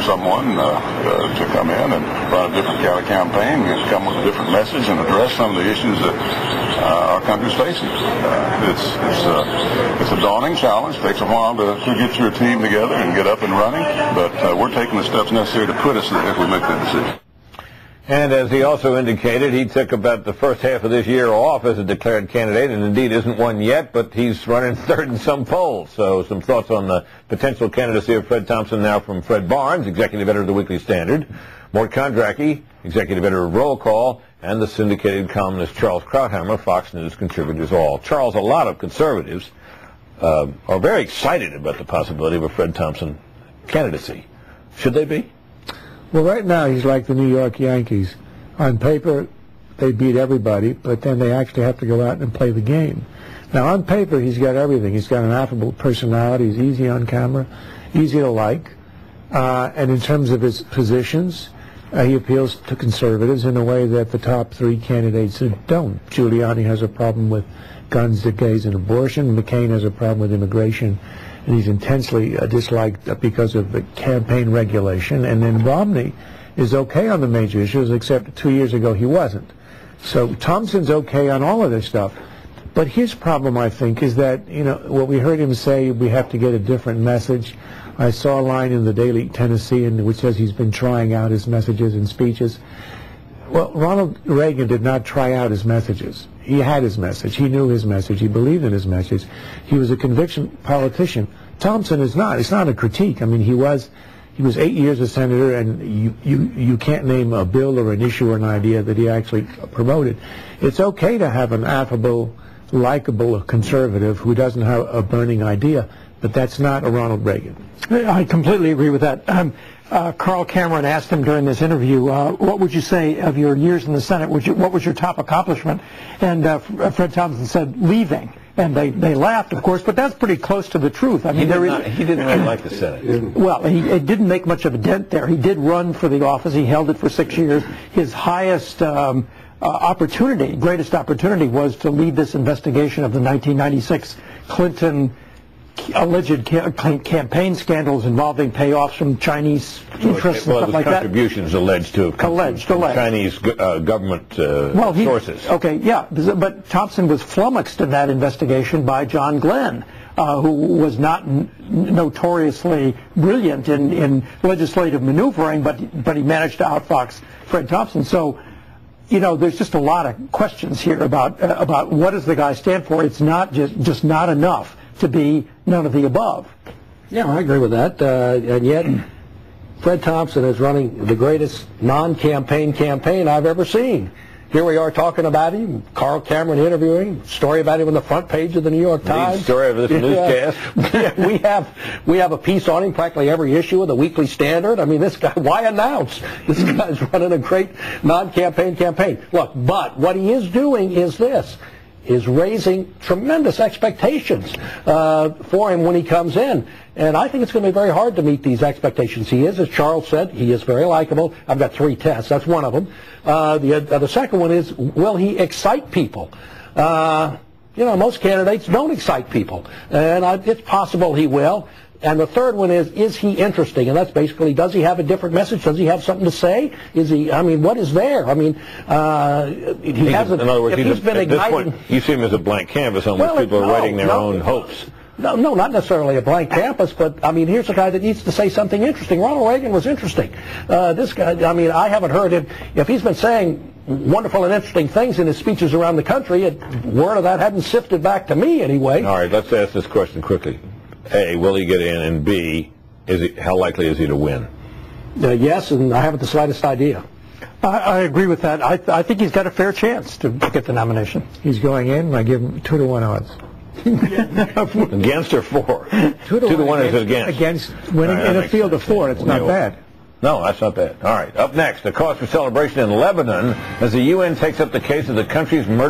someone to come in and run a different kind of campaign and come with a different message and address some of the issues that our country's facing. It's a daunting challenge. It takes a while to get your team together and get up and running, but we're taking the steps necessary to put us there if we make that decision. And as he also indicated, he took about the first half of this year off as a declared candidate, and indeed isn't one yet, but he's running third in some polls. So some thoughts on the potential candidacy of Fred Thompson now from Fred Barnes, executive editor of the Weekly Standard, Mort Kondracki, executive editor of Roll Call, and the syndicated columnist Charles Krauthammer, Fox News contributors all. Charles, a lot of conservatives are very excited about the possibility of a Fred Thompson candidacy. Should they be? Well, right now he's like the New York Yankees. On paper, they beat everybody, but then they actually have to go out and play the game. Now, on paper, he's got everything. He's got an affable personality. He's easy on camera, easy to like. And in terms of his positions, he appeals to conservatives in a way that the top three candidates don't. Giuliani has a problem with guns, gays, and abortion. McCain has a problem with immigration. And he's intensely disliked because of the campaign regulation. And then Romney is okay on the major issues, except 2 years ago he wasn't. So Thompson's okay on all of this stuff. But his problem, I think, is that, you know, what we heard him say, we have to get a different message. I saw a line in the Daily Tennessean which says he's been trying out his messages and speeches. Well, Ronald Reagan did not try out his messages. He had his message. He knew his message. He believed in his message. He was a conviction politician. Thompson is not. It's not a critique. I mean, he was 8 years a senator, and you can't name a bill or an issue or an idea that he actually promoted. It's okay to have an affable, likable conservative who doesn't have a burning idea, but that's not a Ronald Reagan. I completely agree with that. Carl Cameron asked him during this interview, what would you say of your years in the Senate? What was your top accomplishment? And Fred Thompson said, leaving. And they laughed, of course, but that's pretty close to the truth. I mean, he didn't really like the Senate. Well, it didn't make much of a dent there. He did run for the office. He held it for 6 years. His highest opportunity, greatest opportunity, was to lead this investigation of the 1996 Clinton alleged campaign scandals involving payoffs from Chinese interests and stuff like that. Contributions alleged to have come from Chinese government sources. Okay, yeah, but Thompson was flummoxed in that investigation by John Glenn, who was not notoriously brilliant in legislative maneuvering, but he managed to outfox Fred Thompson. So, you know, there's just a lot of questions here about what does the guy stand for. It's not just not enough to be none of the above. Yeah, I agree with that. And yet, Fred Thompson is running the greatest non-campaign campaign I've ever seen. Here we are talking about him, Carl Cameron interviewing, story about him on the front page of the New York Times. Lead story of this newscast. we have a piece on him practically every issue of the Weekly Standard. I mean, this guy, why announce? This guy's running a great non-campaign campaign. Look, but what he is doing is this. Is raising tremendous expectations for him when he comes in. And I think it's going to be very hard to meet these expectations. He is, as Charles said, he is very likable. I've got 3 tests. That's one of them. The second one is, will he excite people? You know, most candidates don't excite people. And it's possible he will. And the third one is he interesting? And that's basically, does he have a different message? Does he have something to say? Is he, I mean, what is there? I mean, he hasn't, in other words, he's been igniting. At this point, you see him as a blank canvas on which people are writing their own hopes. No, not necessarily a blank canvas, but, I mean, here's a guy that needs to say something interesting. Ronald Reagan was interesting. This guy, I mean, I haven't heard him, if he's been saying wonderful and interesting things in his speeches around the country, word of that hadn't sifted back to me anyway. All right, let's ask this question quickly. A, will he get in? And B, how likely is he to win? Yes, and I haven't the slightest idea. I agree with that. I think he's got a fair chance to get the nomination. He's going in, and I give him 2-to-1 odds. Against or for? 2-to-1 is against. Against winning in a field of 4. It's not bad. No, that's not bad. All right. Up next, a cause for celebration in Lebanon as the UN takes up the case of the country's murder.